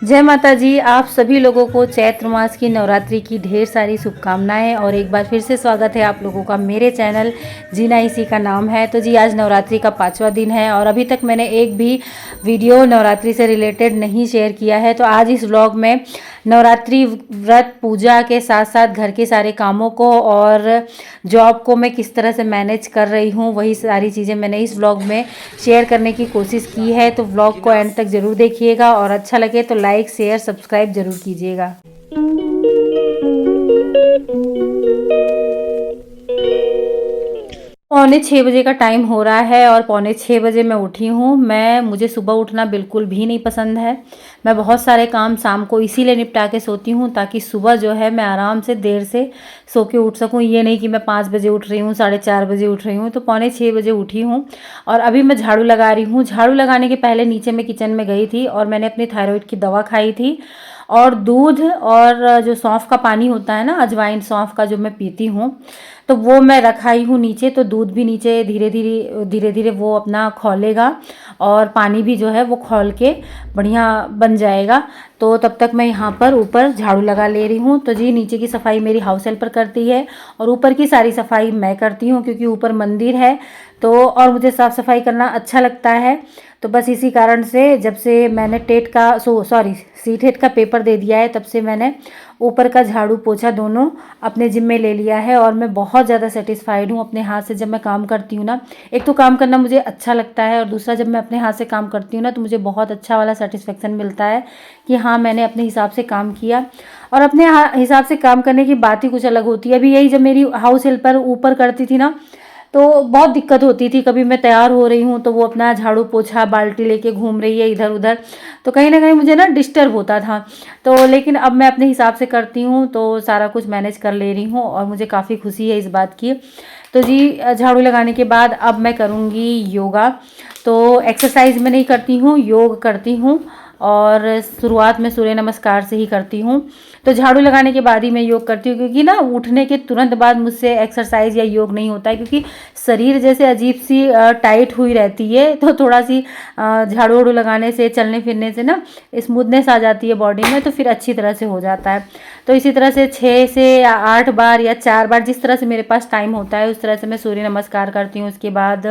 जय माता जी। आप सभी लोगों को चैत्र मास की नवरात्रि की ढेर सारी शुभकामनाएं और एक बार फिर से स्वागत है आप लोगों का मेरे चैनल जीना इसी का नाम है। तो जी आज नवरात्रि का 5वां दिन है और अभी तक मैंने एक भी वीडियो नवरात्रि से रिलेटेड नहीं शेयर किया है। तो आज इस व्लॉग में नवरात्रि व्रत पूजा के साथ साथ घर के सारे कामों को और जॉब को मैं किस तरह से मैनेज कर रही हूँ वही सारी चीज़ें मैंने इस व्लॉग में शेयर करने की कोशिश की है। तो व्लॉग को एंड तक ज़रूर देखिएगा और अच्छा लगे तो लाइक शेयर सब्सक्राइब ज़रूर कीजिएगा। पौने 6 बजे का टाइम हो रहा है और पौने 6 बजे मैं उठी हूँ। मुझे सुबह उठना बिल्कुल भी नहीं पसंद है। मैं बहुत सारे काम शाम को इसीलिए निपटा के सोती हूँ ताकि सुबह जो है मैं आराम से देर से सो के उठ सकूँ। ये नहीं कि मैं 5 बजे उठ रही हूँ, 4:30 बजे उठ रही हूँ। तो पौने 6 बजे उठी हूँ और अभी मैं झाड़ू लगा रही हूँ। झाड़ू लगाने के पहले नीचे मैं किचन में गई थी और मैंने अपनी थायराइड की दवा खाई थी और दूध और जो सौंफ का पानी होता है ना, अजवाइन सौंफ का, जो मैं पीती हूँ, तो वो मैं रखाई हूँ नीचे। तो दूध भी नीचे धीरे धीरे वो अपना खौलेगा और पानी भी जो है वो खौल के बढ़िया बन जाएगा। तो तब तक मैं यहाँ पर ऊपर झाड़ू लगा ले रही हूँ। तो जी नीचे की सफाई मेरी हाउस हेल्पर करती है और ऊपर की सारी सफाई मैं करती हूँ क्योंकि ऊपर मंदिर है तो और मुझे साफ़ सफाई करना अच्छा लगता है। तो बस इसी कारण से जब से मैंने सीटेट का पेपर दे दिया है तब से मैंने ऊपर का झाड़ू पोछा दोनों अपने जिम्मे ले लिया है और मैं बहुत ज़्यादा सेटिस्फाइड हूँ अपने हाथ से। जब मैं काम करती हूँ ना, एक तो काम करना मुझे अच्छा लगता है और दूसरा जब मैं अपने हाथ से काम करती हूँ ना तो मुझे बहुत अच्छा वाला सेटिस्फेक्शन मिलता है कि हाँ मैंने अपने हिसाब से काम किया। और अपने हिसाब से काम करने की बात ही कुछ अलग होती है। अभी यही जब मेरी हाउस हेल्पर ऊपर करती थी ना तो बहुत दिक्कत होती थी। कभी मैं तैयार हो रही हूँ तो वो अपना झाड़ू पोछा बाल्टी लेके घूम रही है इधर उधर, तो कहीं ना कहीं मुझे ना डिस्टर्ब होता था। तो लेकिन अब मैं अपने हिसाब से करती हूँ तो सारा कुछ मैनेज कर ले रही हूँ और मुझे काफ़ी खुशी है इस बात की। तो जी झाड़ू लगाने के बाद अब मैं करूँगी योगा। तो एक्सरसाइज में नहीं करती हूँ, योग करती हूँ और शुरुआत में सूर्य नमस्कार से ही करती हूँ। तो झाड़ू लगाने के बाद ही मैं योग करती हूँ क्योंकि ना उठने के तुरंत बाद मुझसे एक्सरसाइज या योग नहीं होता है क्योंकि शरीर जैसे अजीब सी टाइट हुई रहती है। तो थोड़ा सी झाड़ू वाड़ू लगाने से, चलने फिरने से ना स्मूथनेस आ जाती है बॉडी में, तो फिर अच्छी तरह से हो जाता है। तो इसी तरह से 6 से 8 बार या 4 बार जिस तरह से मेरे पास टाइम होता है उस तरह से मैं सूर्य नमस्कार करती हूँ। उसके बाद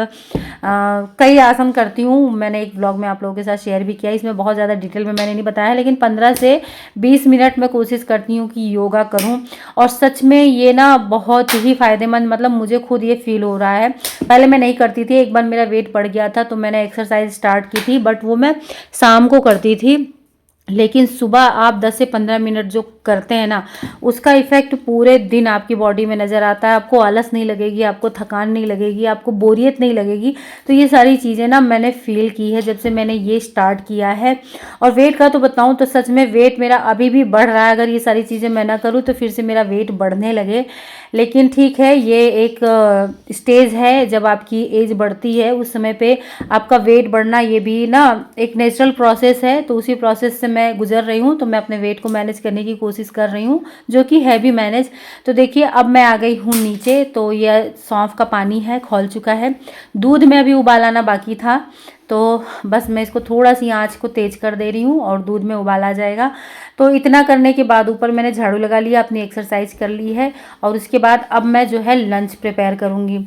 कई आसन करती हूँ। मैंने एक ब्लॉग में आप लोगों के साथ शेयर भी किया, इसमें बहुत ज़्यादा डिटेल में मैंने नहीं बताया, लेकिन 15 से 20 मिनट मैं कोशिश करती हूँ कि योगा करूँ। और सच में ये ना बहुत ही फ़ायदेमंद, मतलब मुझे खुद ये फील हो रहा है। पहले मैं नहीं करती थी, एक बार मेरा वेट बढ़ गया था तो मैंने एक्सरसाइज स्टार्ट की थी, बट वो मैं शाम को करती थी। लेकिन सुबह आप 10 से 15 मिनट जो करते हैं ना, उसका इफेक्ट पूरे दिन आपकी बॉडी में नज़र आता है। आपको आलस नहीं लगेगी, आपको थकान नहीं लगेगी, आपको बोरियत नहीं लगेगी। तो ये सारी चीज़ें ना मैंने फील की है जब से मैंने ये स्टार्ट किया है। और वेट का तो बताऊं तो सच में वेट मेरा अभी भी बढ़ रहा है। अगर ये सारी चीज़ें मैं ना करूँ तो फिर से मेरा वेट बढ़ने लगे। लेकिन ठीक है, ये एक स्टेज है जब आपकी एज बढ़ती है, उस समय पे आपका वेट बढ़ना ये भी ना एक नेचुरल प्रोसेस है। तो उसी प्रोसेस से मैं गुजर रही हूँ। तो मैं अपने वेट को मैनेज करने की कोशिश कर रही हूँ, जो कि है भी मैनेज। तो देखिए अब मैं आ गई हूँ नीचे। तो यह सौंफ का पानी है, खौल चुका है। दूध में अभी उबाल आना बाकी था, तो बस मैं इसको थोड़ा सी आंच को तेज कर दे रही हूँ और दूध में उबाल आ जाएगा। तो इतना करने के बाद ऊपर मैंने झाड़ू लगा लिया, अपनी एक्सरसाइज कर ली है और उसके बाद अब मैं जो है लंच प्रिपेयर करूँगी।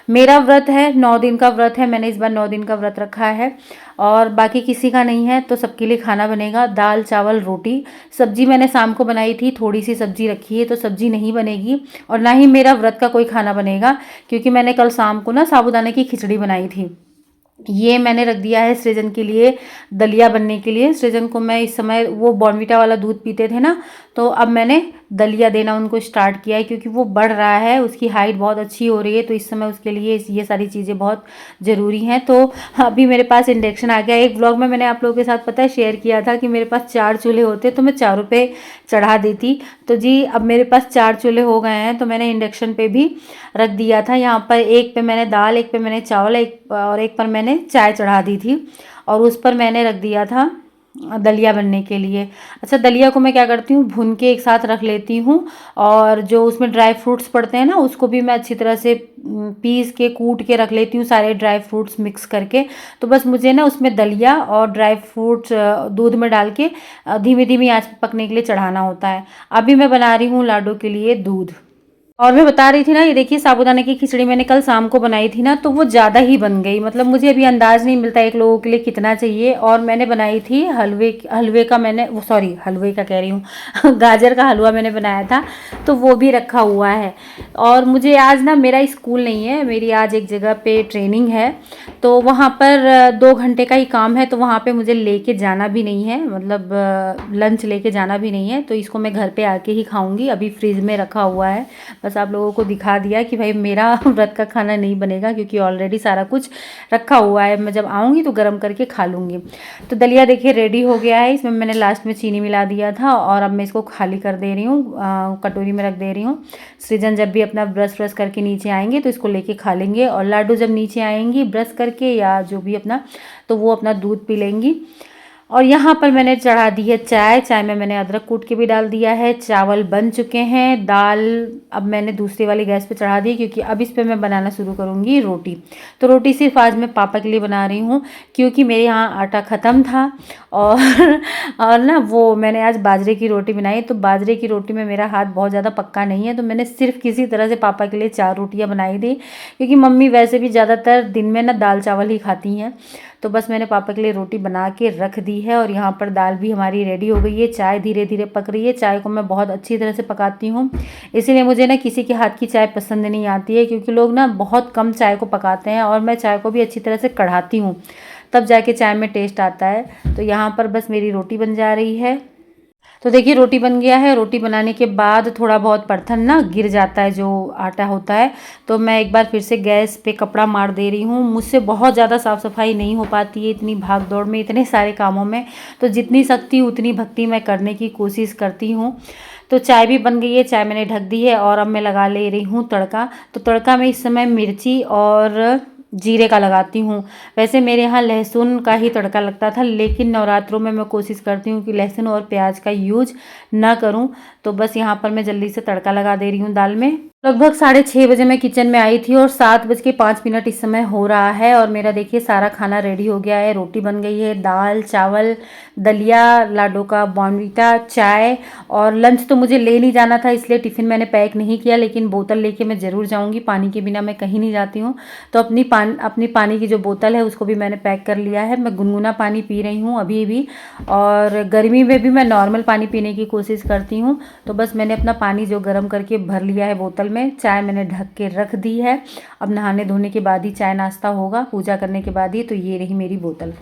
मेरा व्रत है, 9 दिन का व्रत है। मैंने इस बार 9 दिन का व्रत रखा है और बाकी किसी का नहीं है। तो सबके लिए खाना बनेगा, दाल चावल रोटी। सब्जी मैंने शाम को बनाई थी, थोड़ी सी सब्जी रखी है तो सब्जी नहीं बनेगी और ना ही मेरा व्रत का कोई खाना बनेगा, क्योंकि मैंने कल शाम को ना साबूदाने की खिचड़ी बनाई थी। ये मैंने रख दिया है सृजन के लिए, दलिया बनने के लिए। सृजन को मैं इस समय, वो बॉर्नविटा वाला दूध पीते थे ना, तो अब मैंने दलिया देना उनको स्टार्ट किया है क्योंकि वो बढ़ रहा है, उसकी हाइट बहुत अच्छी हो रही है। तो इस समय उसके लिए ये सारी चीज़ें बहुत ज़रूरी हैं। तो अभी मेरे पास इंडक्शन आ गया। एक ब्लॉग में मैंने आप लोगों के साथ पता है शेयर किया था कि मेरे पास 4 चूल्हे होते तो मैं चारों पे चढ़ा देती। तो जी अब मेरे पास 4 चूल्हे हो गए हैं, तो मैंने इंडक्शन पे भी रख दिया था। यहाँ पर एक पे मैंने दाल, एक पे मैंने चावल, एक पर मैंने चाय चढ़ा दी थी और उस पर मैंने रख दिया था दलिया बनने के लिए। अच्छा, दलिया को मैं क्या करती हूँ, भून के एक साथ रख लेती हूँ, और जो उसमें ड्राई फ्रूट्स पड़ते हैं ना, उसको भी मैं अच्छी तरह से पीस के कूट के रख लेती हूँ, सारे ड्राई फ्रूट्स मिक्स करके। तो बस मुझे ना उसमें दलिया और ड्राई फ्रूट्स दूध में डाल के धीमी धीमी आंच पे पकने के लिए चढ़ाना होता है। अभी मैं बना रही हूँ लाडो के लिए दूध। और मैं बता रही थी ना, ये देखिए साबूदाने की खिचड़ी मैंने कल शाम को बनाई थी ना, तो वो ज़्यादा ही बन गई। मतलब मुझे अभी अंदाज़ नहीं मिलता एक लोगों के लिए कितना चाहिए। और मैंने बनाई थी हलवे का, मैंने वो सॉरी हलवे का कह रही हूँ गाजर का हलवा मैंने बनाया था, तो वो भी रखा हुआ है। और मुझे आज ना, मेरा स्कूल नहीं है, मेरी आज एक जगह पे ट्रेनिंग है, तो वहाँ पर 2 घंटे का ही काम है, तो वहाँ पे मुझे लेके जाना भी नहीं है, मतलब लंच लेके जाना भी नहीं है, तो इसको मैं घर पे आके ही खाऊंगी। अभी फ्रिज में रखा हुआ है, बस आप लोगों को दिखा दिया कि भाई मेरा व्रत का खाना नहीं बनेगा, क्योंकि ऑलरेडी सारा कुछ रखा हुआ है। मैं जब आऊँगी तो गर्म करके खा लूँगी। तो दलिया देखिए रेडी हो गया है, इसमें मैंने लास्ट में चीनी मिला दिया था, और अब मैं इसको खाली कर दे रही हूँ, कटोरी में रख दे रही हूँ। सृजन जब भी अपना ब्रश व्रश करके नीचे आएंगे तो इसको लेके खा लेंगे, और लाडू जब नीचे आएंगी ब्रश करके या जो भी अपना, तो वो अपना दूध पी लेंगी। और यहाँ पर मैंने चढ़ा दी है चाय। चाय में मैंने अदरक कूट के भी डाल दिया है। चावल बन चुके हैं। दाल अब मैंने दूसरी वाली गैस पे चढ़ा दी, क्योंकि अब इस पे मैं बनाना शुरू करूँगी रोटी। तो रोटी सिर्फ आज मैं पापा के लिए बना रही हूँ, क्योंकि मेरे यहाँ आटा ख़त्म था। और और ना वो मैंने आज बाजरे की रोटी बनाई, तो बाजरे की रोटी में मेरा हाथ बहुत ज़्यादा पक्का नहीं है, तो मैंने सिर्फ किसी तरह से पापा के लिए 4 रोटियाँ बनाई थी, क्योंकि मम्मी वैसे भी ज़्यादातर दिन में ना दाल चावल ही खाती हैं। तो बस मैंने पापा के लिए रोटी बना के रख दी है, और यहाँ पर दाल भी हमारी रेडी हो गई है। चाय धीरे धीरे पक रही है। चाय को मैं बहुत अच्छी तरह से पकाती हूँ, इसीलिए मुझे ना किसी के हाथ की चाय पसंद नहीं आती है, क्योंकि लोग ना बहुत कम चाय को पकाते हैं, और मैं चाय को भी अच्छी तरह से कढ़ाती हूँ, तब जाके चाय में टेस्ट आता है। तो यहाँ पर बस मेरी रोटी बन जा रही है। तो देखिए रोटी बन गया है। रोटी बनाने के बाद थोड़ा बहुत परथन ना गिर जाता है, जो आटा होता है, तो मैं एक बार फिर से गैस पे कपड़ा मार दे रही हूँ। मुझसे बहुत ज़्यादा साफ़ सफाई नहीं हो पाती है इतनी भाग दौड़ में, इतने सारे कामों में, तो जितनी शक्ति उतनी भक्ति मैं करने की कोशिश करती हूँ। तो चाय भी बन गई है। चाय मैंने ढक दी है, और अब मैं लगा ले रही हूँ तड़का। तो तड़का मैं इस समय मिर्ची और जीरे का लगाती हूँ। वैसे मेरे यहाँ लहसुन का ही तड़का लगता था, लेकिन नवरात्रों में मैं कोशिश करती हूँ कि लहसुन और प्याज का यूज ना करूँ। तो बस यहाँ पर मैं जल्दी से तड़का लगा दे रही हूँ दाल में। लगभग 6:30 बजे मैं किचन में आई थी, और 7:05 इस समय हो रहा है, और मेरा देखिए सारा खाना रेडी हो गया है। रोटी बन गई है, दाल चावल दलिया, लाडो का बॉर्नवीटा, चाय। और लंच तो मुझे ले नहीं जाना था, इसलिए टिफ़िन मैंने पैक नहीं किया, लेकिन बोतल लेके मैं ज़रूर जाऊँगी। पानी के बिना मैं कहीं नहीं जाती हूँ, तो अपनी पानी की जो बोतल है उसको भी मैंने पैक कर लिया है। मैं गुनगुना पानी पी रही हूँ अभी भी, और गर्मी में भी मैं नॉर्मल पानी पीने की कोशिश करती हूँ। तो बस मैंने अपना पानी जो गर्म करके भर लिया है बोतल में। चाय मैंने ढक के रख दी है। अब नहाने धोने के बाद ही चाय नाश्ता होगा, पूजा करने के बाद ही। तो ये रही मेरी बोतल।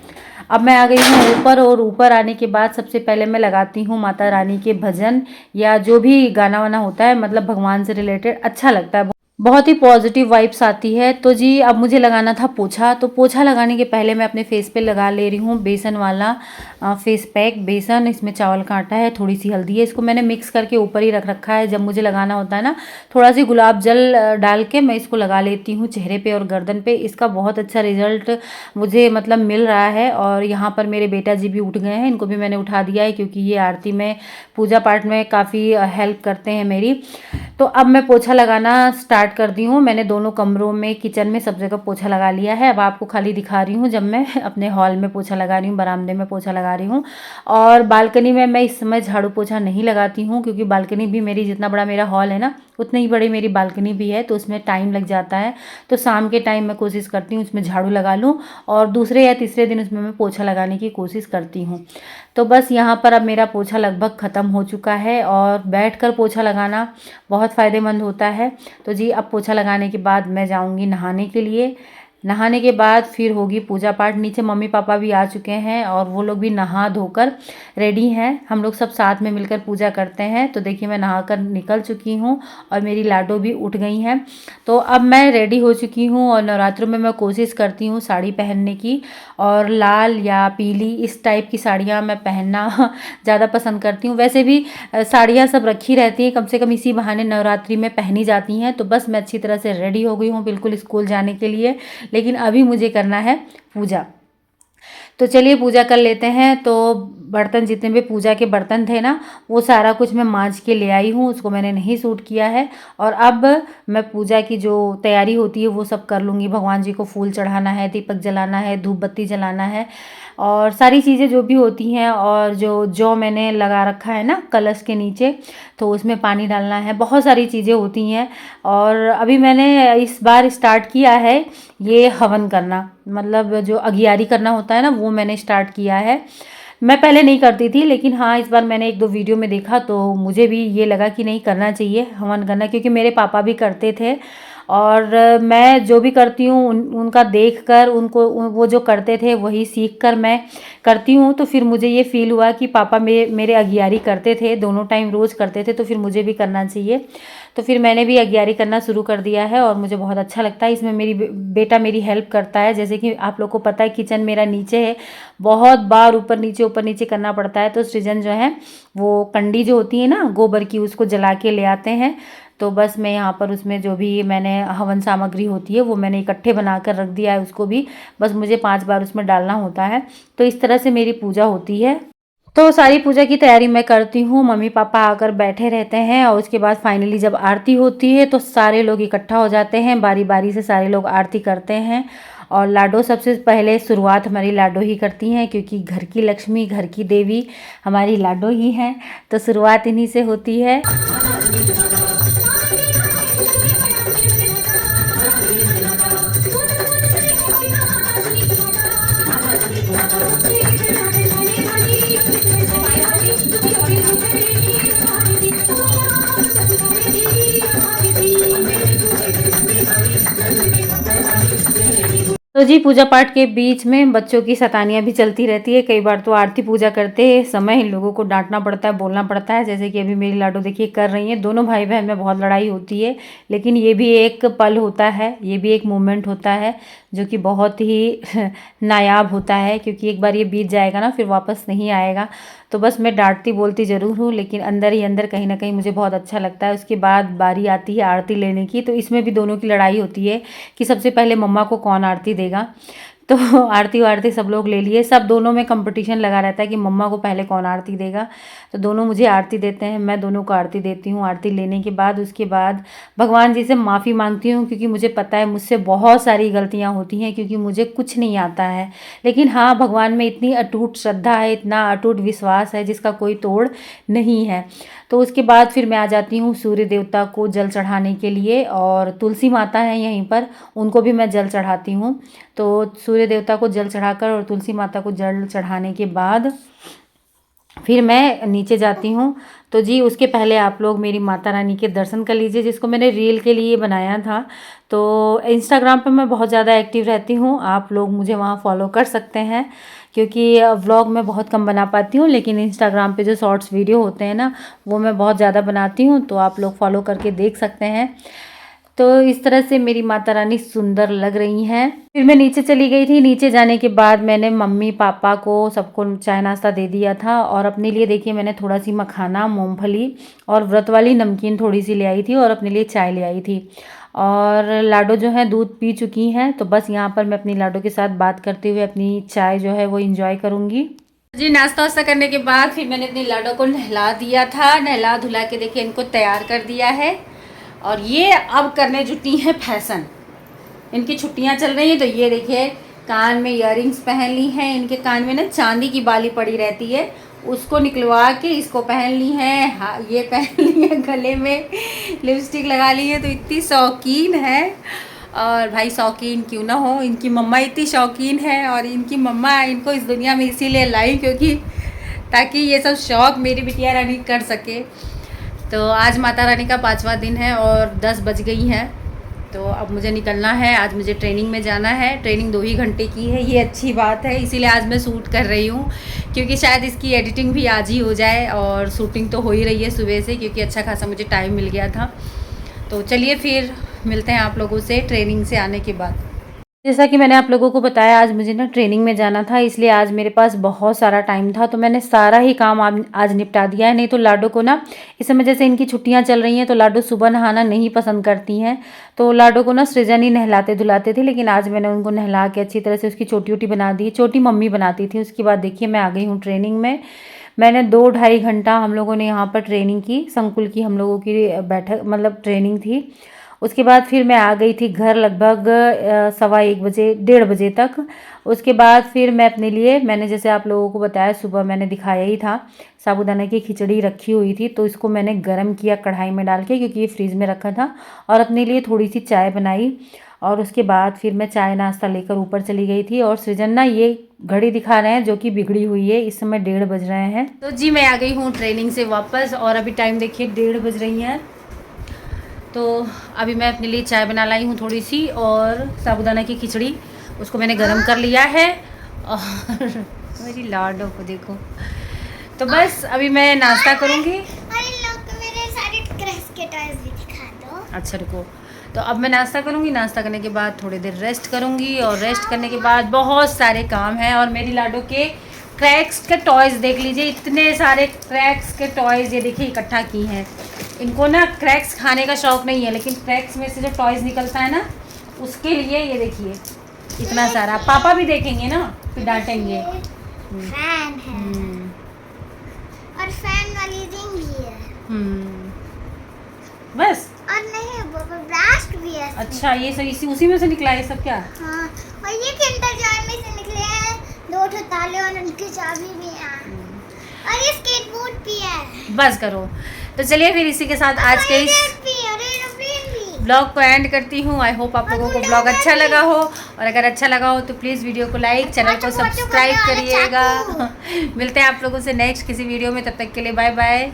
अब मैं आ गई हूँ ऊपर, और ऊपर आने के बाद सबसे पहले मैं लगाती हूँ माता रानी के भजन, या जो भी गाना वाना होता है, मतलब भगवान से रिलेटेड, अच्छा लगता है, बहुत ही पॉजिटिव वाइब्स आती है। तो जी अब मुझे लगाना था पोछा, तो पोछा लगाने के पहले मैं अपने फेस पे लगा ले रही हूँ बेसन वाला फेस पैक। बेसन, इसमें चावल का आटा है, थोड़ी सी हल्दी है, इसको मैंने मिक्स करके ऊपर ही रख रखा है। जब मुझे लगाना होता है ना, थोड़ा सी गुलाब जल डाल के मैं इसको लगा लेती हूँ चेहरे पे और गर्दन पे। इसका बहुत अच्छा रिजल्ट मुझे मतलब मिल रहा है। और यहाँ पर मेरे बेटा जी भी उठ गए हैं, इनको भी मैंने उठा दिया है, क्योंकि ये आरती में, पूजा पाठ में काफ़ी हेल्प करते हैं मेरी। तो अब मैं पोछा लगाना स्टार्ट कर दी हूँ। मैंने दोनों कमरों में, किचन में, सब जगह पोछा लगा लिया है। अब आपको खाली दिखा रही हूँ जब मैं अपने हॉल में पोछा लगा रही हूँ, बरामदे में पोछा लगा रही हूँ। और बालकनी में मैं इस समय झाड़ू पोछा नहीं लगाती हूँ, क्योंकि बालकनी भी मेरी, जितना बड़ा मेरा हॉल है ना, उतनी ही बड़ी मेरी बालकनी भी है, तो उसमें टाइम लग जाता है। तो शाम के टाइम मैं कोशिश करती हूँ उसमें झाड़ू लगा लूँ, और दूसरे या तीसरे दिन उसमें मैं पोछा लगाने की कोशिश करती हूँ। तो बस यहाँ पर अब मेरा पोछा लगभग ख़त्म हो चुका है, और बैठकर पोछा लगाना बहुत फ़ायदेमंद होता है। तो जी अब पोछा लगाने के बाद मैं जाऊँगी नहाने के लिए। नहाने के बाद फिर होगी पूजा पाठ। नीचे मम्मी पापा भी आ चुके हैं, और वो लोग भी नहा धोकर रेडी हैं। हम लोग सब साथ में मिलकर पूजा करते हैं। तो देखिए मैं नहाकर निकल चुकी हूँ, और मेरी लाडो भी उठ गई हैं। तो अब मैं रेडी हो चुकी हूँ, और नवरात्रों में मैं कोशिश करती हूँ साड़ी पहनने की, और लाल या पीली इस टाइप की साड़ियाँ मैं पहनना ज़्यादा पसंद करती हूँ। वैसे भी साड़ियाँ सब रखी रहती हैं, कम से कम इसी बहाने नवरात्रि में पहनी जाती हैं। तो बस मैं अच्छी तरह से रेडी हो गई हूँ बिल्कुल स्कूल जाने के लिए, लेकिन अभी मुझे करना है पूजा। तो चलिए पूजा कर लेते हैं। तो बर्तन जितने भी पूजा के बर्तन थे ना, वो सारा कुछ मैं मांज के ले आई हूँ, उसको मैंने नहीं सूट किया है। और अब मैं पूजा की जो तैयारी होती है वो सब कर लूँगी। भगवान जी को फूल चढ़ाना है, दीपक जलाना है, धूप बत्ती जलाना है और सारी चीज़ें जो भी होती हैं। और जो मैंने लगा रखा है ना कलश के नीचे, तो उसमें पानी डालना है, बहुत सारी चीज़ें होती हैं। और अभी मैंने इस बार स्टार्ट किया है ये हवन करना, मतलब जो अगियारी करना होता है ना, वो मैंने स्टार्ट किया है। मैं पहले नहीं करती थी, लेकिन हाँ इस बार मैंने 1-2 वीडियो में देखा तो मुझे भी ये लगा कि नहीं करना चाहिए हवन करना, क्योंकि मेरे पापा भी करते थे। और मैं जो भी करती हूँ उनका देखकर, उनको वो जो करते थे वही सीखकर मैं करती हूँ। तो फिर मुझे ये फ़ील हुआ कि पापा मेरे अगियारी करते थे, दोनों टाइम रोज़ करते थे, तो फिर मुझे भी करना चाहिए। तो फिर मैंने भी अगियारी करना शुरू कर दिया है और मुझे बहुत अच्छा लगता है। इसमें मेरी बेटा मेरी हेल्प करता है। जैसे कि आप लोग को पता है किचन मेरा नीचे है, बहुत बार ऊपर नीचे करना पड़ता है। तो सृजन जो है वो कंडी जो होती है ना गोबर की, उसको जला के ले आते हैं। तो बस मैं यहाँ पर उसमें जो भी मैंने हवन सामग्री होती है वो मैंने इकट्ठे बनाकर रख दिया है उसको भी, बस मुझे 5 बार उसमें डालना होता है। तो इस तरह से मेरी पूजा होती है। तो सारी पूजा की तैयारी मैं करती हूँ, मम्मी पापा आकर बैठे रहते हैं और उसके बाद फाइनली जब आरती होती है तो सारे लोग इकट्ठा हो जाते हैं, बारी बारी से सारे लोग आरती करते हैं। और लाडो सबसे पहले शुरुआत हमारी लाडो ही करती हैं, क्योंकि घर की लक्ष्मी, घर की देवी हमारी लाडो ही हैं। तो शुरुआत इन्हीं से होती है। तो जी पूजा पाठ के बीच में बच्चों की शैतानियाँ भी चलती रहती है। कई बार तो आरती पूजा करते समय इन लोगों को डांटना पड़ता है, बोलना पड़ता है। जैसे कि अभी मेरी लाडो देखिए कर रही हैं। दोनों भाई बहन में बहुत लड़ाई होती है, लेकिन ये भी एक पल होता है, ये भी एक मोमेंट होता है जो कि बहुत ही नायाब होता है, क्योंकि एक बार ये बीत जाएगा ना फिर वापस नहीं आएगा। तो बस मैं डांटती बोलती ज़रूर हूँ, लेकिन अंदर ही अंदर कहीं ना कहीं मुझे बहुत अच्छा लगता है। उसके बाद बारी आती है आरती लेने की, तो इसमें भी दोनों की लड़ाई होती है कि सबसे पहले मम्मा को कौन आरती देगा। तो आरती वारती सब लोग ले लिए, सब दोनों में कंपटीशन लगा रहता है कि मम्मा को पहले कौन आरती देगा। तो दोनों मुझे आरती देते हैं, मैं दोनों को आरती देती हूँ। आरती लेने के बाद उसके बाद भगवान जी से माफ़ी मांगती हूँ, क्योंकि मुझे पता है मुझसे बहुत सारी गलतियाँ होती हैं, क्योंकि मुझे कुछ नहीं आता है। लेकिन हाँ, भगवान में इतनी अटूट श्रद्धा है, इतना अटूट विश्वास है जिसका कोई तोड़ नहीं है। तो उसके बाद फिर मैं आ जाती हूँ सूर्य देवता को जल चढ़ाने के लिए, और तुलसी माता है यहीं पर, उनको भी मैं जल चढ़ाती हूँ। तो सूर्य देवता को जल चढ़ाकर और तुलसी माता को जल चढ़ाने के बाद फिर मैं नीचे जाती हूँ। तो जी उसके पहले आप लोग मेरी माता रानी के दर्शन कर लीजिए, जिसको मैंने रील के लिए बनाया था। तो इंस्टाग्राम पे मैं बहुत ज़्यादा एक्टिव रहती हूँ, आप लोग मुझे वहाँ फॉलो कर सकते हैं, क्योंकि व्लॉग मैं बहुत कम बना पाती हूँ, लेकिन इंस्टाग्राम पे जो शॉर्ट्स वीडियो होते हैं ना वो मैं बहुत ज़्यादा बनाती हूँ, तो आप लोग फॉलो करके देख सकते हैं। तो इस तरह से मेरी माता रानी सुंदर लग रही हैं। फिर मैं नीचे चली गई थी। नीचे जाने के बाद मैंने मम्मी पापा को सबको चाय नाश्ता दे दिया था, और अपने लिए देखिए मैंने थोड़ा सी मखाना, मूंगफली और व्रत वाली नमकीन थोड़ी सी ले आई थी, और अपने लिए चाय ले आई थी। और लाडो जो है दूध पी चुकी हैं, तो बस यहाँ पर मैं अपनी लाडो के साथ बात करते हुए अपनी चाय जो है वो इंजॉय करूँगी। जी नाश्ता वास्ता करने के बाद फिर मैंने अपनी लाडो को नहला दिया था। नहला धुला के देखिए इनको तैयार कर दिया है, और ये अब करने जुटी हैं फैशन। इनकी छुट्टियां चल रही हैं, तो ये देखिए कान में इयररिंग्स पहन ली हैं। इनके कान में ना चांदी की बाली पड़ी रहती है, उसको निकलवा के इसको पहन ली हैं। हाँ ये पहन ली है, गले में लिपस्टिक लगा ली है। तो इतनी शौकीन है, और भाई शौकीन क्यों ना हो, इनकी मम्मा इतनी शौकीन है, और इनकी मम्मा इनको इस दुनिया में इसीलिए लाई क्योंकि ताकि ये सब शौक़ मेरी बिटिया रानी कर सके। तो आज माता रानी का 5वां दिन है और 10 बज गई हैं। तो अब मुझे निकलना है, आज मुझे ट्रेनिंग में जाना है। ट्रेनिंग 2 ही घंटे की है, ये अच्छी बात है, इसीलिए आज मैं शूट कर रही हूँ, क्योंकि शायद इसकी एडिटिंग भी आज ही हो जाए। और शूटिंग तो हो ही रही है सुबह से, क्योंकि अच्छा खासा मुझे टाइम मिल गया था। तो चलिए फिर मिलते हैं आप लोगों से ट्रेनिंग से आने के बाद। जैसा कि मैंने आप लोगों को बताया, आज मुझे ना ट्रेनिंग में जाना था, इसलिए आज मेरे पास बहुत सारा टाइम था, तो मैंने सारा ही काम आज निपटा दिया है। नहीं तो लाडो को ना इस समय जैसे इनकी छुट्टियां चल रही हैं, तो लाडो सुबह नहाना नहीं पसंद करती हैं। तो लाडो को ना सृजन ही नहलाते धुलाते थे, लेकिन आज मैंने उनको नहला के अच्छी तरह से उसकी चोटी वोटी बना दी। चोटी मम्मी बनाती थी। उसके बाद देखिए मैं आ गई हूँ ट्रेनिंग में। मैंने 2-2.5 घंटा हम लोगों ने यहाँ पर ट्रेनिंग की। संकुल की हम लोगों की बैठक मतलब ट्रेनिंग थी। उसके बाद फिर मैं आ गई थी घर लगभग 1:15 बजे 1:30 बजे तक। उसके बाद फिर मैं अपने लिए, मैंने जैसे आप लोगों को बताया, सुबह मैंने दिखाया ही था, साबूदाना की खिचड़ी रखी हुई थी, तो इसको मैंने गर्म किया कढ़ाई में डाल के, क्योंकि ये फ्रीज़ में रखा था। और अपने लिए थोड़ी सी चाय बनाई। और उसके बाद फिर मैं चाय नाश्ता लेकर ऊपर चली गई थी। और सृजन ना ये घड़ी दिखा रहे हैं जो कि बिगड़ी हुई है। इस समय 1:30 बज रहे हैं। तो जी मैं आ गई हूँ ट्रेनिंग से वापस, और अभी टाइम देखिए 1:30 बज रही हैं। तो अभी मैं अपने लिए चाय बना लाई हूँ थोड़ी सी, और साबूदाना की खिचड़ी उसको मैंने गरम कर लिया है। और मेरी लाडो को देखो। तो बस अभी मैं नाश्ता करूँगी। अच्छा रुको। तो अब मैं नाश्ता करूँगी, नाश्ता करने के बाद थोड़ी देर रेस्ट करूँगी, और रेस्ट करने के बाद बहुत सारे काम हैं। और मेरी लाडो के क्रैक्स के टॉयज़ देख लीजिए, इतने सारे क्रैक्स के टॉयज़ ये देखिए इकट्ठा की हैं। इनको ना क्रैक्स खाने का शौक़ नहीं है, लेकिन क्रैक्स में से जो टॉयज़ निकलता है ना, उसके लिए ये देखिए इतना सारा। पापा भी देखेंगे ना, फिर डांटेंगे। फैन है और फैन वाली रिंग भी है। बस। और नहीं, वो ब्लास्ट भी है। अच्छा, ये सब इसी उसी में से निकला है सब क्या? हाँ, और ये किंडर जॉय में से निकले हैं 2 ताले, और उनकी चाबी भी है। और ये स्केटबोर्ड भी है। बस करो। तो चलिए फिर इसी के साथ आज के इस ब्लॉग को एंड करती हूँ। आई होप आप लोगों को ब्लॉग अच्छा लगा हो, और अगर अच्छा लगा हो तो प्लीज़ वीडियो को लाइक, चैनल को सब्सक्राइब करिएगा। मिलते हैं आप लोगों से नेक्स्ट किसी वीडियो में, तब तक के लिए बाय बाय।